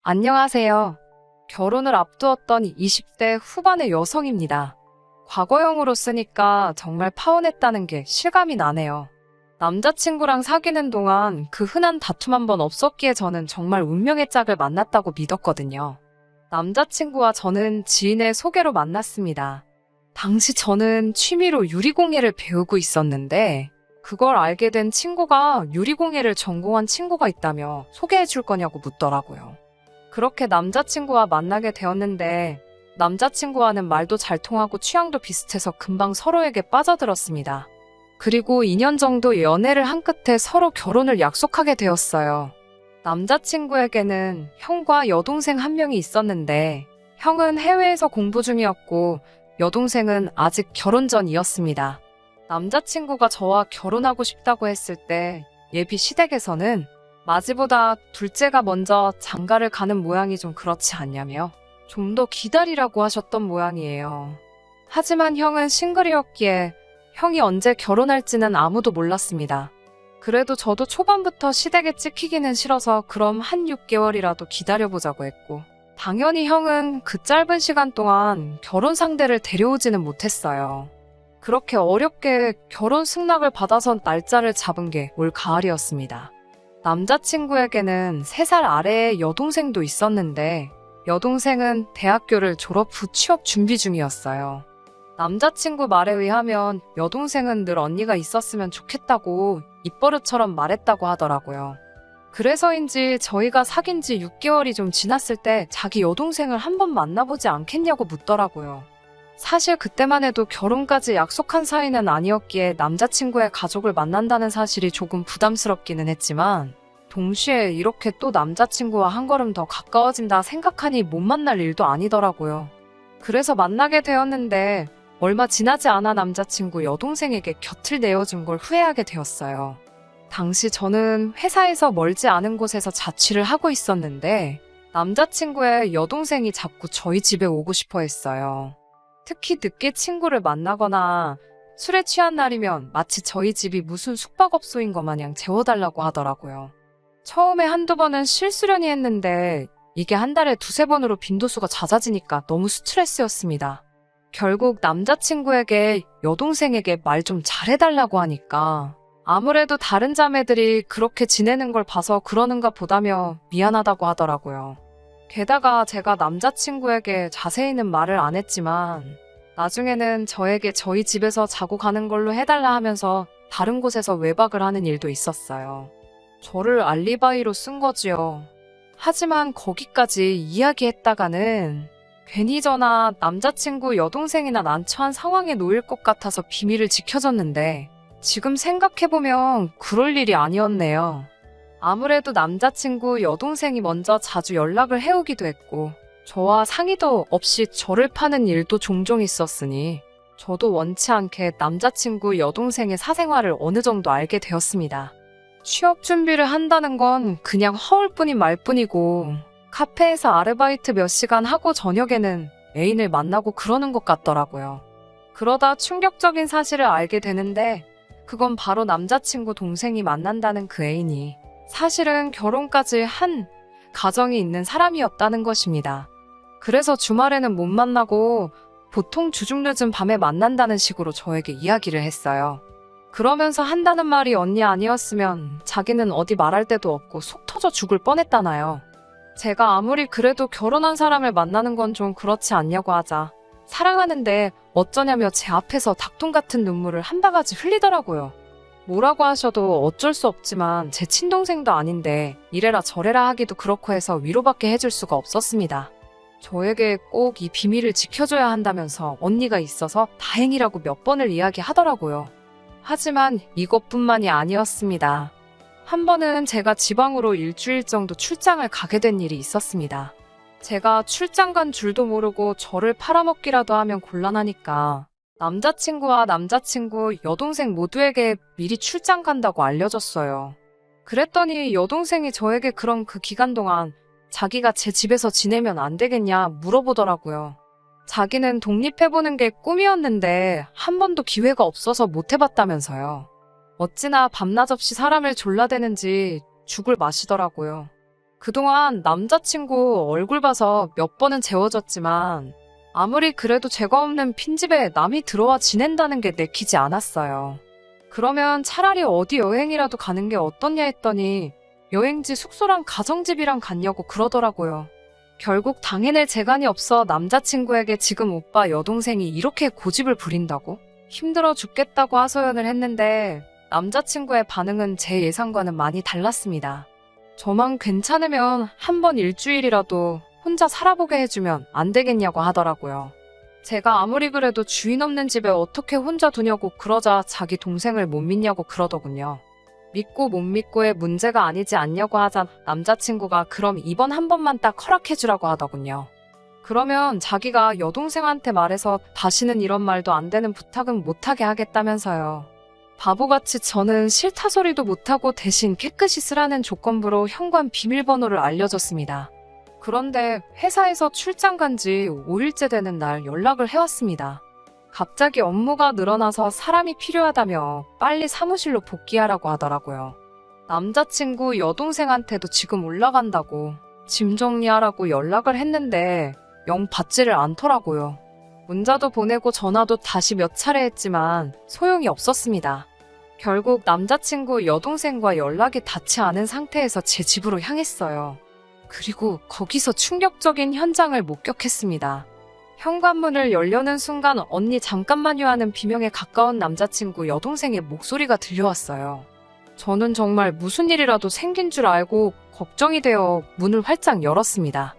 안녕하세요. 결혼을 앞두었던 20대 후반의 여성입니다. 과거형으로 쓰니까 정말 파혼했다는 게 실감이 나네요. 남자친구랑 사귀는 동안 그 흔한 다툼 한 번 없었기에 저는 정말 운명의 짝을 만났다고 믿었거든요. 남자친구와 저는 지인의 소개로 만났습니다. 당시 저는 취미로 유리공예를 배우고 있었는데 그걸 알게 된 친구가 유리공예를 전공한 친구가 있다며 소개해 줄 거냐고 묻더라고요. 그렇게 남자친구와 만나게 되었는데 남자친구와는 말도 잘 통하고 취향도 비슷해서 금방 서로에게 빠져들었습니다. 그리고 2년 정도 연애를 한 끝에 서로 결혼을 약속하게 되었어요. 남자친구에게는 형과 여동생 한 명이 있었는데 형은 해외에서 공부 중이었고 여동생은 아직 결혼 전이었습니다. 남자친구가 저와 결혼하고 싶다고 했을 때 예비 시댁에서는 맞이보다 둘째가 먼저 장가를 가는 모양이 좀 그렇지 않냐며 좀 더 기다리라고 하셨던 모양이에요. 하지만 형은 싱글이었기에 형이 언제 결혼할지는 아무도 몰랐습니다. 그래도 저도 초반부터 시댁에 찍히기는 싫어서 그럼 한 6개월이라도 기다려보자고 했고 당연히 형은 그 짧은 시간 동안 결혼 상대를 데려오지는 못했어요. 그렇게 어렵게 결혼 승낙을 받아서 날짜를 잡은 게 올 가을이었습니다. 남자친구에게는 3살 아래의 여동생도 있었는데 여동생은 대학교를 졸업 후 취업 준비 중이었어요. 남자친구 말에 의하면 여동생은 늘 언니가 있었으면 좋겠다고 입버릇처럼 말했다고 하더라고요. 그래서인지 저희가 사귄 지 6개월이 좀 지났을 때 자기 여동생을 한번 만나보지 않겠냐고 묻더라고요. 사실 그때만 해도 결혼까지 약속한 사이는 아니었기에 남자친구의 가족을 만난다는 사실이 조금 부담스럽기는 했지만 동시에 이렇게 또 남자친구와 한 걸음 더 가까워진다 생각하니 못 만날 일도 아니더라고요. 그래서 만나게 되었는데 얼마 지나지 않아 남자친구 여동생에게 곁을 내어준 걸 후회하게 되었어요. 당시 저는 회사에서 멀지 않은 곳에서 자취를 하고 있었는데 남자친구의 여동생이 자꾸 저희 집에 오고 싶어 했어요. 특히 늦게 친구를 만나거나 술에 취한 날이면 마치 저희 집이 무슨 숙박업소인 것 마냥 재워달라고 하더라고요. 처음에 한두 번은 실수련이 했는데 이게 한 달에 2~3번으로 빈도수가 잦아지니까 너무 스트레스였습니다. 결국 남자친구에게 여동생에게 말 좀 잘해달라고 하니까 아무래도 다른 자매들이 그렇게 지내는 걸 봐서 그러는가 보다며 미안하다고 하더라고요. 게다가 제가 남자친구에게 자세히는 말을 안 했지만 나중에는 저에게 저희 집에서 자고 가는 걸로 해달라 하면서 다른 곳에서 외박을 하는 일도 있었어요. 저를 알리바이로 쓴 거지요. 하지만 거기까지 이야기했다가는 괜히 저나 남자친구 여동생이나 난처한 상황에 놓일 것 같아서 비밀을 지켜줬는데 지금 생각해보면 그럴 일이 아니었네요. 아무래도 남자친구 여동생이 먼저 자주 연락을 해오기도 했고 저와 상의도 없이 저를 파는 일도 종종 있었으니 저도 원치 않게 남자친구 여동생의 사생활을 어느 정도 알게 되었습니다. 취업 준비를 한다는 건 그냥 허울뿐인 말뿐이고 카페에서 아르바이트 몇 시간 하고 저녁에는 애인을 만나고 그러는 것 같더라고요. 그러다 충격적인 사실을 알게 되는데 그건 바로 남자친구 동생이 만난다는 그 애인이 사실은 결혼까지 한 가정이 있는 사람이었다는 것입니다. 그래서 주말에는 못 만나고 보통 주중늦은 밤에 만난다는 식으로 저에게 이야기를 했어요. 그러면서 한다는 말이 언니 아니었으면 자기는 어디 말할 데도 없고 속 터져 죽을 뻔했다나요. 제가 아무리 그래도 결혼한 사람을 만나는 건 좀 그렇지 않냐고 하자 사랑하는데 어쩌냐며 제 앞에서 닭똥 같은 눈물을 한 바가지 흘리더라고요. 뭐라고 하셔도 어쩔 수 없지만 제 친동생도 아닌데 이래라 저래라 하기도 그렇고 해서 위로밖에 해줄 수가 없었습니다. 저에게 꼭 이 비밀을 지켜줘야 한다면서 언니가 있어서 다행이라고 몇 번을 이야기하더라고요. 하지만 이것뿐만이 아니었습니다. 한 번은 제가 지방으로 일주일 정도 출장을 가게 된 일이 있었습니다. 제가 출장 간 줄도 모르고 저를 팔아먹기라도 하면 곤란하니까 남자친구와 남자친구 여동생 모두에게 미리 출장 간다고 알려줬어요. 그랬더니 여동생이 저에게 그럼 그 기간 동안 자기가 제 집에서 지내면 안 되겠냐 물어보더라고요. 자기는 독립해보는 게 꿈이었는데 한 번도 기회가 없어서 못 해봤다면서요. 어찌나 밤낮 없이 사람을 졸라대는지 죽을 맛이더라고요. 그동안 남자친구 얼굴 봐서 몇 번은 재워졌지만 아무리 그래도 죄가 없는 빈집에 남이 들어와 지낸다는 게 내키지 않았어요. 그러면 차라리 어디 여행이라도 가는 게 어떻냐 했더니 여행지 숙소랑 가정집이랑 갔냐고 그러더라고요. 결국 당해낼 재간이 없어 남자친구에게 지금 오빠 여동생이 이렇게 고집을 부린다고? 힘들어 죽겠다고 하소연을 했는데 남자친구의 반응은 제 예상과는 많이 달랐습니다. 저만 괜찮으면 한번 일주일이라도 혼자 살아보게 해주면 안 되겠냐고 하더라고요. 제가 아무리 그래도 주인 없는 집에 어떻게 혼자 두냐고 그러자 자기 동생을 못 믿냐고 그러더군요. 믿고 못 믿고의 문제가 아니지 않냐고 하자 남자친구가 그럼 이번 한 번만 딱 허락해주라고 하더군요. 그러면 자기가 여동생한테 말해서 다시는 이런 말도 안 되는 부탁은 못하게 하겠다면서요. 바보같이 저는 싫다 소리도 못하고 대신 깨끗이 쓰라는 조건부로 현관 비밀번호를 알려줬습니다. 그런데 회사에서 출장 간 지 5일째 되는 날 연락을 해왔습니다. 갑자기 업무가 늘어나서 사람이 필요하다며 빨리 사무실로 복귀하라고 하더라고요. 남자친구 여동생한테도 지금 올라간다고 짐 정리하라고 연락을 했는데 영 받지를 않더라고요. 문자도 보내고 전화도 다시 몇 차례 했지만 소용이 없었습니다. 결국 남자친구 여동생과 연락이 닿지 않은 상태에서 제 집으로 향했어요. 그리고 거기서 충격적인 현장을 목격했습니다. 현관문을 열려는 순간 언니 잠깐만요 하는 비명에 가까운 남자친구 여동생의 목소리가 들려왔어요. 저는 정말 무슨 일이라도 생긴 줄 알고 걱정이 되어 문을 활짝 열었습니다.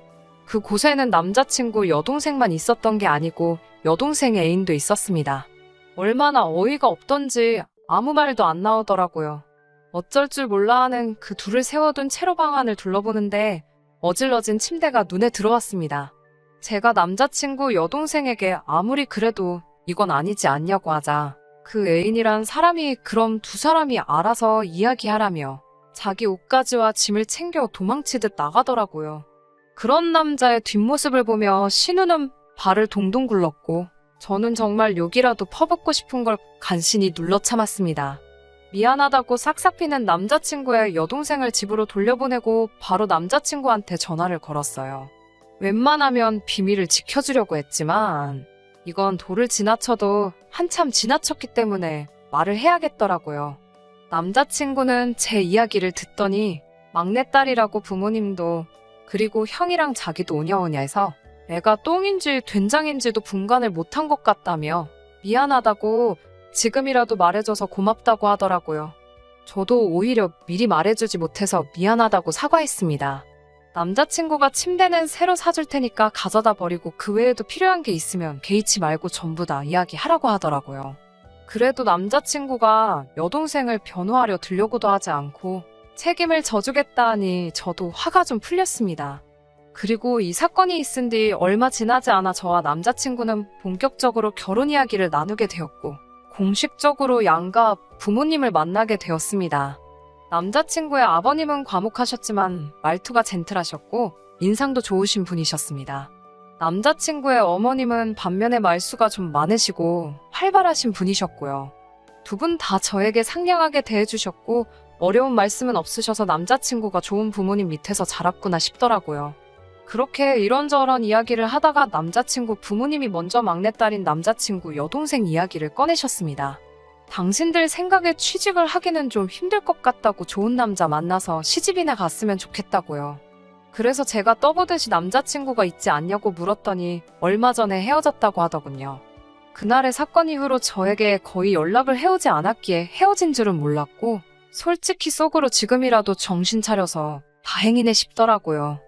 그곳에는 남자친구 여동생만 있었던 게 아니고 여동생 애인도 있었습니다. 얼마나 어이가 없던지 아무 말도 안 나오더라고요. 어쩔 줄 몰라 하는 그 둘을 세워둔 채로 방 안을 둘러보는데 어질러진 침대가 눈에 들어왔습니다. 제가 남자친구 여동생에게 아무리 그래도 이건 아니지 않냐고 하자 그 애인이란 사람이 그럼 두 사람이 알아서 이야기하라며 자기 옷가지와 짐을 챙겨 도망치듯 나가더라고요. 그런 남자의 뒷모습을 보며 신우는 발을 동동 굴렀고 저는 정말 욕이라도 퍼붓고 싶은 걸 간신히 눌러 참았습니다. 미안하다고 싹싹 비는 남자친구의 여동생을 집으로 돌려보내고 바로 남자친구한테 전화를 걸었어요. 웬만하면 비밀을 지켜주려고 했지만 이건 도를 지나쳐도 한참 지나쳤기 때문에 말을 해야겠더라고요. 남자친구는 제 이야기를 듣더니 막내딸이라고 부모님도 그리고 형이랑 자기도 오냐오냐 해서 애가 똥인지 된장인지도 분간을 못한 것 같다며 미안하다고 지금이라도 말해줘서 고맙다고 하더라고요. 저도 오히려 미리 말해주지 못해서 미안하다고 사과했습니다. 남자친구가 침대는 새로 사줄 테니까 가져다 버리고 그 외에도 필요한 게 있으면 개의치 말고 전부 다 이야기하라고 하더라고요. 그래도 남자친구가 여동생을 변호하려 들려고도 하지 않고 책임을 져주겠다 하니 저도 화가 좀 풀렸습니다. 그리고 이 사건이 있은 뒤 얼마 지나지 않아 저와 남자친구는 본격적으로 결혼 이야기를 나누게 되었고 공식적으로 양가 부모님을 만나게 되었습니다. 남자친구의 아버님은 과묵하셨지만 말투가 젠틀하셨고 인상도 좋으신 분이셨습니다. 남자친구의 어머님은 반면에 말수가 좀 많으시고 활발하신 분이셨고요. 두 분 다 저에게 상냥하게 대해주셨고 어려운 말씀은 없으셔서 남자친구가 좋은 부모님 밑에서 자랐구나 싶더라고요. 그렇게 이런저런 이야기를 하다가 남자친구 부모님이 먼저 막내딸인 남자친구 여동생 이야기를 꺼내셨습니다. 당신들 생각에 취직을 하기는 좀 힘들 것 같다고 좋은 남자 만나서 시집이나 갔으면 좋겠다고요. 그래서 제가 떠보듯이 남자친구가 있지 않냐고 물었더니 얼마 전에 헤어졌다고 하더군요. 그날의 사건 이후로 저에게 거의 연락을 해오지 않았기에 헤어진 줄은 몰랐고 솔직히 속으로 지금이라도 정신 차려서 다행이네 싶더라고요.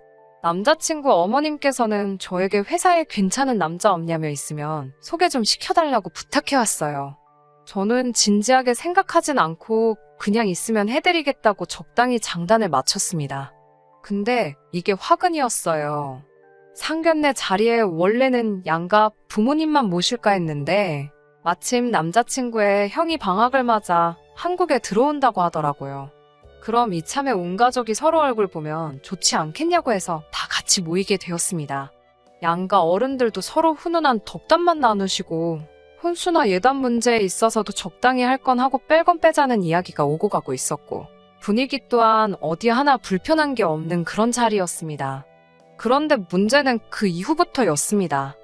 남자친구 어머님께서는 저에게 회사에 괜찮은 남자 없냐며 있으면 소개 좀 시켜달라고 부탁해왔어요. 저는 진지하게 생각하진 않고 그냥 있으면 해드리겠다고 적당히 장단을 맞췄습니다. 근데 이게 화근이었어요. 상견례 자리에 원래는 양가 부모님만 모실까 했는데 마침 남자친구의 형이 방학을 맞아 한국에 들어온다고 하더라고요. 그럼 이참에 온 가족이 서로 얼굴 보면 좋지 않겠냐고 해서 다 같이 모이게 되었습니다. 양가 어른들도 서로 훈훈한 덕담만 나누시고 혼수나 예단 문제에 있어서도 적당히 할 건 하고 뺄 건 빼자는 이야기가 오고 가고 있었고 분위기 또한 어디 하나 불편한 게 없는 그런 자리였습니다. 그런데 문제는 그 이후부터였습니다.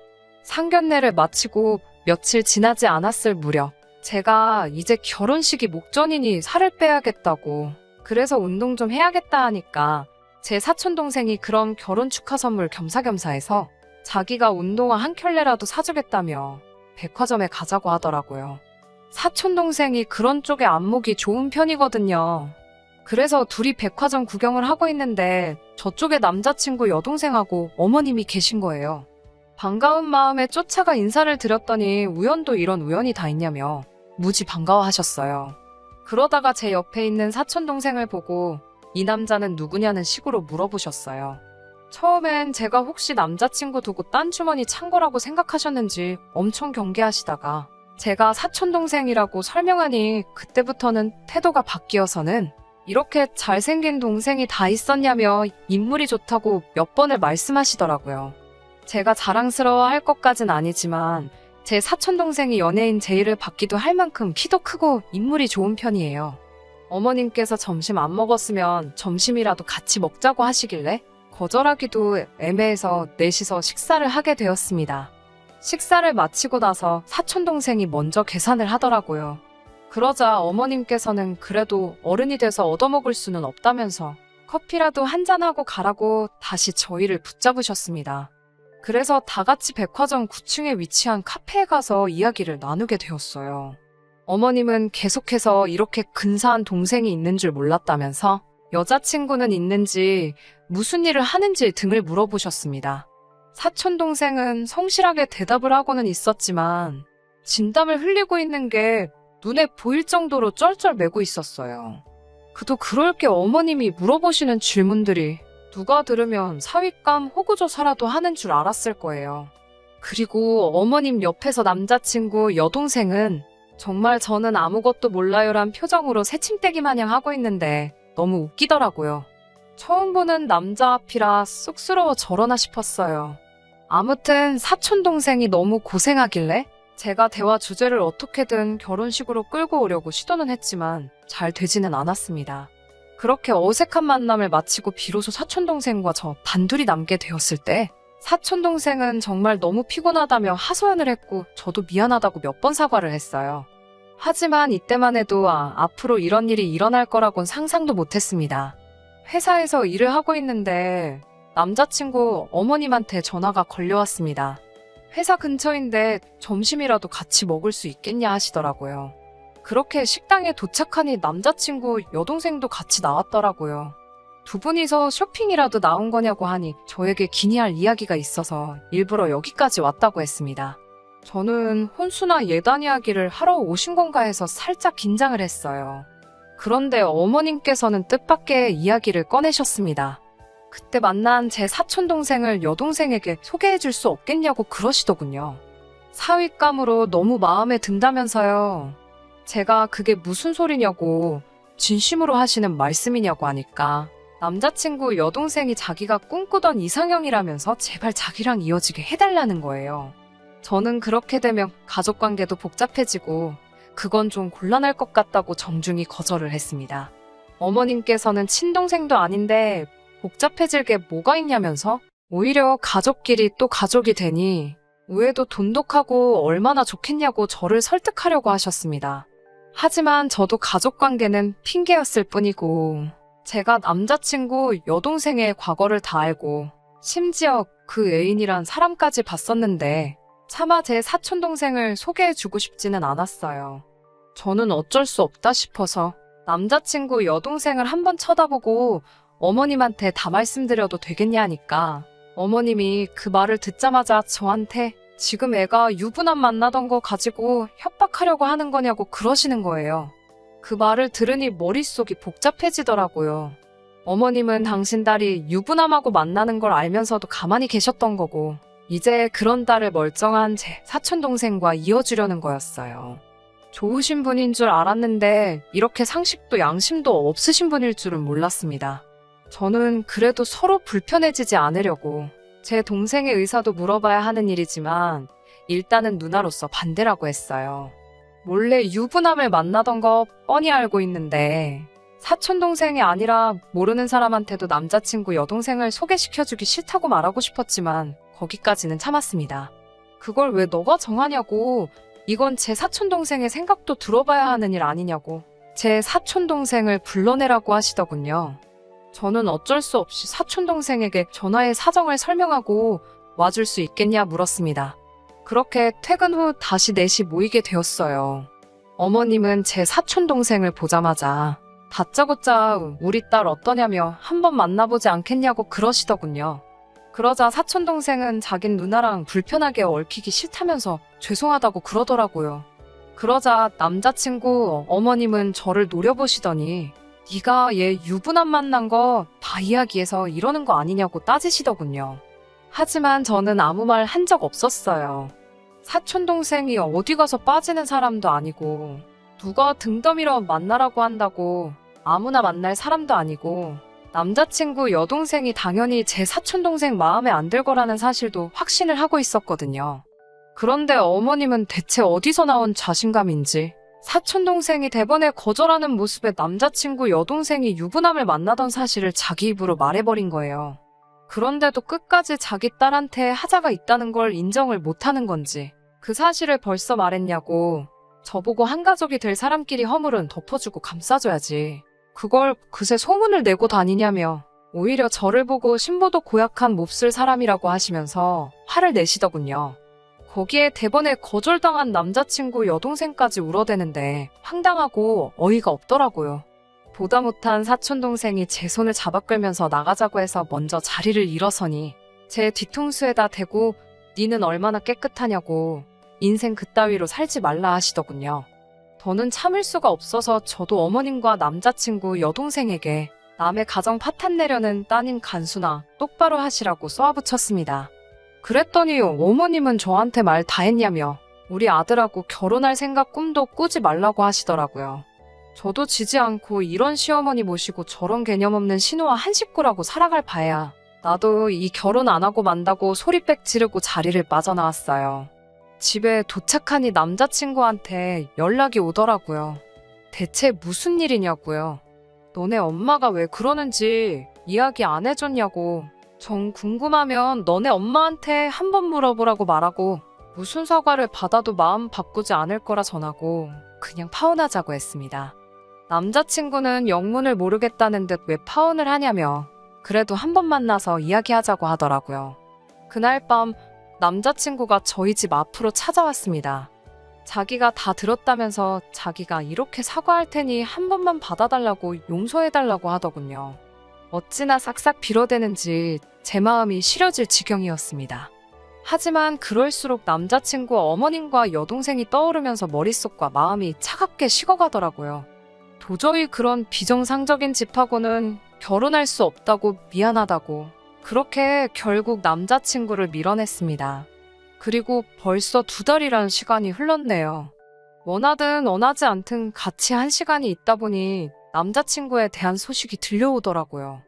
상견례를 마치고 며칠 지나지 않았을 무렵 제가 이제 결혼식이 목전이니 살을 빼야겠다고, 그래서 운동 좀 해야겠다 하니까 제 사촌동생이 그럼 결혼 축하 선물 겸사겸사 해서 자기가 운동화 한 켤레라도 사주겠다며 백화점에 가자고 하더라고요. 사촌동생이 그런 쪽에 안목이 좋은 편이거든요. 그래서 둘이 백화점 구경을 하고 있는데 저쪽에 남자친구 여동생하고 어머님이 계신 거예요. 반가운 마음에 쫓아가 인사를 드렸더니 우연도 이런 우연이 다 있냐며 무지 반가워하셨어요. 그러다가 제 옆에 있는 사촌동생을 보고 이 남자는 누구냐는 식으로 물어보셨어요. 처음엔 제가 혹시 남자친구 두고 딴 주머니 찬 거라고 생각하셨는지 엄청 경계하시다가 제가 사촌동생이라고 설명하니 그때부터는 태도가 바뀌어서는 이렇게 잘생긴 동생이 다 있었냐며 인물이 좋다고 몇 번을 말씀하시더라고요. 제가 자랑스러워 할 것까진 아니지만 제 사촌동생이 연예인 제의를 받기도 할 만큼 키도 크고 인물이 좋은 편이에요. 어머님께서 점심 안 먹었으면 점심이라도 같이 먹자고 하시길래 거절하기도 애매해서 넷이서 식사를 하게 되었습니다. 식사를 마치고 나서 사촌동생이 먼저 계산을 하더라고요. 그러자 어머님께서는 그래도 어른이 돼서 얻어먹을 수는 없다면서 커피라도 한잔하고 가라고 다시 저희를 붙잡으셨습니다. 그래서 다 같이 백화점 9층에 위치한 카페에 가서 이야기를 나누게 되었어요. 어머님은 계속해서 이렇게 근사한 동생이 있는 줄 몰랐다면서 여자친구는 있는지 무슨 일을 하는지 등을 물어보셨습니다. 사촌동생은 성실하게 대답을 하고는 있었지만 진땀을 흘리고 있는 게 눈에 보일 정도로 쩔쩔매고 있었어요. 그도 그럴 게 어머님이 물어보시는 질문들이 누가 들으면 사윗감 호구조사라도 하는 줄 알았을 거예요. 그리고 어머님 옆에서 남자친구 여동생은 정말 저는 아무것도 몰라요란 표정으로 새침대기 마냥 하고 있는데 너무 웃기더라고요. 처음 보는 남자 앞이라 쑥스러워 저러나 싶었어요. 아무튼 사촌동생이 너무 고생하길래 제가 대화 주제를 어떻게든 결혼식으로 끌고 오려고 시도는 했지만 잘 되지는 않았습니다. 그렇게 어색한 만남을 마치고 비로소 사촌동생과 저 단둘이 남게 되었을 때 사촌동생은 정말 너무 피곤하다며 하소연을 했고 저도 미안하다고 몇 번 사과를 했어요. 하지만 이때만 해도 앞으로 이런 일이 일어날 거라곤 상상도 못했습니다. 회사에서 일을 하고 있는데 남자친구 어머님한테 전화가 걸려왔습니다. 회사 근처인데 점심이라도 같이 먹을 수 있겠냐 하시더라고요. 그렇게 식당에 도착하니 남자친구 여동생도 같이 나왔더라고요. 두 분이서 쇼핑이라도 나온 거냐고 하니 저에게 기니할 이야기가 있어서 일부러 여기까지 왔다고 했습니다. 저는 혼수나 예단 이야기를 하러 오신 건가 해서 살짝 긴장을 했어요. 그런데 어머님께서는 뜻밖의 이야기를 꺼내셨습니다. 그때 만난 제 사촌동생을 여동생에게 소개해 줄 수 없겠냐고 그러시더군요. 사윗감으로 너무 마음에 든다면서요. 제가 그게 무슨 소리냐고 진심으로 하시는 말씀이냐고 하니까 남자친구 여동생이 자기가 꿈꾸던 이상형이라면서 제발 자기랑 이어지게 해달라는 거예요. 저는 그렇게 되면 가족관계도 복잡해지고 그건 좀 곤란할 것 같다고 정중히 거절을 했습니다. 어머님께서는 친동생도 아닌데 복잡해질 게 뭐가 있냐면서 오히려 가족끼리 또 가족이 되니 우애도 돈독하고 얼마나 좋겠냐고 저를 설득하려고 하셨습니다. 하지만 저도 가족관계는 핑계였을 뿐이고 제가 남자친구 여동생의 과거를 다 알고 심지어 그 애인이란 사람까지 봤었는데 차마 제 사촌동생을 소개해주고 싶지는 않았어요. 저는 어쩔 수 없다 싶어서 남자친구 여동생을 한번 쳐다보고 어머님한테 다 말씀드려도 되겠냐 하니까 어머님이 그 말을 듣자마자 저한테 지금 애가 유부남 만나던 거 가지고 협박하려고 하는 거냐고 그러시는 거예요. 그 말을 들으니 머릿속이 복잡해지더라고요. 어머님은 당신 딸이 유부남하고 만나는 걸 알면서도 가만히 계셨던 거고 이제 그런 딸을 멀쩡한 제 사촌동생과 이어주려는 거였어요. 좋으신 분인 줄 알았는데 이렇게 상식도 양심도 없으신 분일 줄은 몰랐습니다. 저는 그래도 서로 불편해지지 않으려고 제 동생의 의사도 물어봐야 하는 일이지만 일단은 누나로서 반대라고 했어요. 몰래 유부남을 만나던 거 뻔히 알고 있는데 사촌동생이 아니라 모르는 사람한테도 남자친구 여동생을 소개시켜주기 싫다고 말하고 싶었지만 거기까지는 참았습니다. 그걸 왜 너가 정하냐고. 이건 제 사촌동생의 생각도 들어봐야 하는 일 아니냐고. 제 사촌동생을 불러내라고 하시더군요. 저는 어쩔 수 없이 사촌동생에게 전화해 사정을 설명하고 와줄 수 있겠냐 물었습니다. 그렇게 퇴근 후 다시 넷이 모이게 되었어요. 어머님은 제 사촌동생을 보자마자 다짜고짜 우리 딸 어떠냐며 한번 만나보지 않겠냐고 그러시더군요. 그러자 사촌동생은 자긴 누나랑 불편하게 얽히기 싫다면서 죄송하다고 그러더라고요. 그러자 남자친구 어머님은 저를 노려보시더니 네가 얘 유부남 만난 거 다 이야기해서 이러는 거 아니냐고 따지시더군요. 하지만 저는 아무 말 한 적 없었어요. 사촌동생이 어디 가서 빠지는 사람도 아니고 누가 등 떠밀어 만나라고 한다고 아무나 만날 사람도 아니고 남자친구 여동생이 당연히 제 사촌동생 마음에 안 들 거라는 사실도 확신을 하고 있었거든요. 그런데 어머님은 대체 어디서 나온 자신감인지 사촌동생이 대번에 거절하는 모습에 남자친구 여동생이 유부남을 만나던 사실을 자기 입으로 말해버린 거예요. 그런데도 끝까지 자기 딸한테 하자가 있다는 걸 인정을 못하는 건지 그 사실을 벌써 말했냐고. 저보고 한 가족이 될 사람끼리 허물은 덮어주고 감싸줘야지. 그걸 그새 소문을 내고 다니냐며 오히려 저를 보고 신보도 고약한 몹쓸 사람이라고 하시면서 화를 내시더군요. 거기에 대번에 거절당한 남자친구 여동생까지 울어대는데 황당하고 어이가 없더라고요. 보다 못한 사촌동생이 제 손을 잡아 끌면서 나가자고 해서 먼저 자리를 일어서니 제 뒤통수에다 대고 니는 얼마나 깨끗하냐고 인생 그따위로 살지 말라 하시더군요. 더는 참을 수가 없어서 저도 어머님과 남자친구 여동생에게 남의 가정 파탄 내려는 따님 간수나 똑바로 하시라고 쏘아붙였습니다. 그랬더니 어머님은 저한테 말 다 했냐며 우리 아들하고 결혼할 생각 꿈도 꾸지 말라고 하시더라고요. 저도 지지 않고 이런 시어머니 모시고 저런 개념 없는 신우와 한 식구라고 살아갈 바에야 나도 이 결혼 안 하고 만다고 소리빽 지르고 자리를 빠져나왔어요. 집에 도착하니 남자친구한테 연락이 오더라고요. 대체 무슨 일이냐고요. 너네 엄마가 왜 그러는지 이야기 안 해줬냐고. 정 궁금하면 너네 엄마한테 한번 물어보라고 말하고 무슨 사과를 받아도 마음 바꾸지 않을 거라 전하고 그냥 파혼하자고 했습니다. 남자친구는 영문을 모르겠다는 듯 왜 파혼을 하냐며 그래도 한번 만나서 이야기하자고 하더라고요. 그날 밤 남자친구가 저희 집 앞으로 찾아왔습니다. 자기가 다 들었다면서 자기가 이렇게 사과할 테니 한 번만 받아달라고 용서해달라고 하더군요. 어찌나 싹싹 빌어대는지 제 마음이 시려질 지경이었습니다. 하지만 그럴수록 남자친구 어머님과 여동생이 떠오르면서 머릿속과 마음이 차갑게 식어가더라고요. 도저히 그런 비정상적인 집하고는 결혼할 수 없다고 미안하다고 그렇게 결국 남자친구를 밀어냈습니다. 그리고 벌써 2달이라는 시간이 흘렀네요. 원하든 원하지 않든 같이 한 시간이 있다 보니 남자친구에 대한 소식이 들려오더라고요.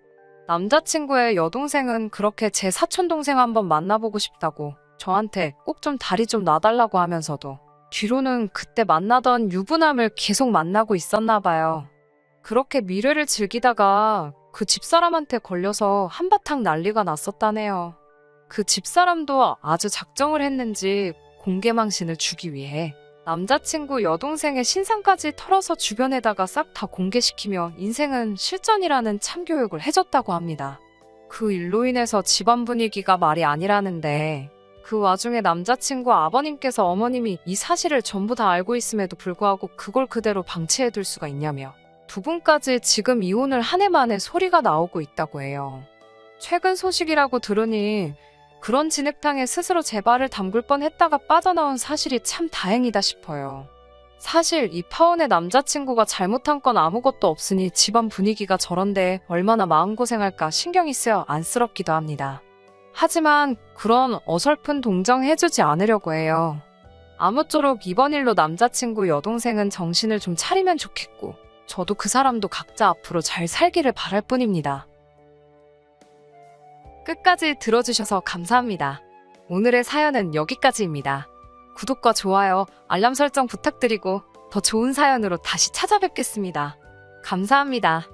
남자친구의 여동생은 그렇게 제 사촌동생 한번 만나보고 싶다고 저한테 꼭 좀 다리 좀 놔달라고 하면서도 뒤로는 그때 만나던 유부남을 계속 만나고 있었나 봐요. 그렇게 미래를 즐기다가 그 집사람한테 걸려서 한바탕 난리가 났었다네요. 그 집사람도 아주 작정을 했는지 공개망신을 주기 위해 남자친구 여동생의 신상까지 털어서 주변에다가 싹 다 공개시키며 인생은 실전이라는 참교육을 해줬다고 합니다. 그 일로 인해서 집안 분위기가 말이 아니라는데 그 와중에 남자친구 아버님께서 어머님이 이 사실을 전부 다 알고 있음에도 불구하고 그걸 그대로 방치해둘 수가 있냐며 두 분까지 지금 이혼을 한 해 만에 소리가 나오고 있다고 해요. 최근 소식이라고 들으니 그런 진흙탕에 스스로 제 발을 담글 뻔했다가 빠져나온 사실이 참 다행이다 싶어요. 사실 이 파혼의 남자친구가 잘못한 건 아무것도 없으니 집안 분위기가 저런데 얼마나 마음고생할까 신경이 쓰여 안쓰럽기도 합니다. 하지만 그런 어설픈 동정해주지 않으려고 해요. 아무쪼록 이번 일로 남자친구 여동생은 정신을 좀 차리면 좋겠고 저도 그 사람도 각자 앞으로 잘 살기를 바랄 뿐입니다. 끝까지 들어주셔서 감사합니다. 오늘의 사연은 여기까지입니다. 구독과 좋아요, 알람 설정 부탁드리고 더 좋은 사연으로 다시 찾아뵙겠습니다. 감사합니다.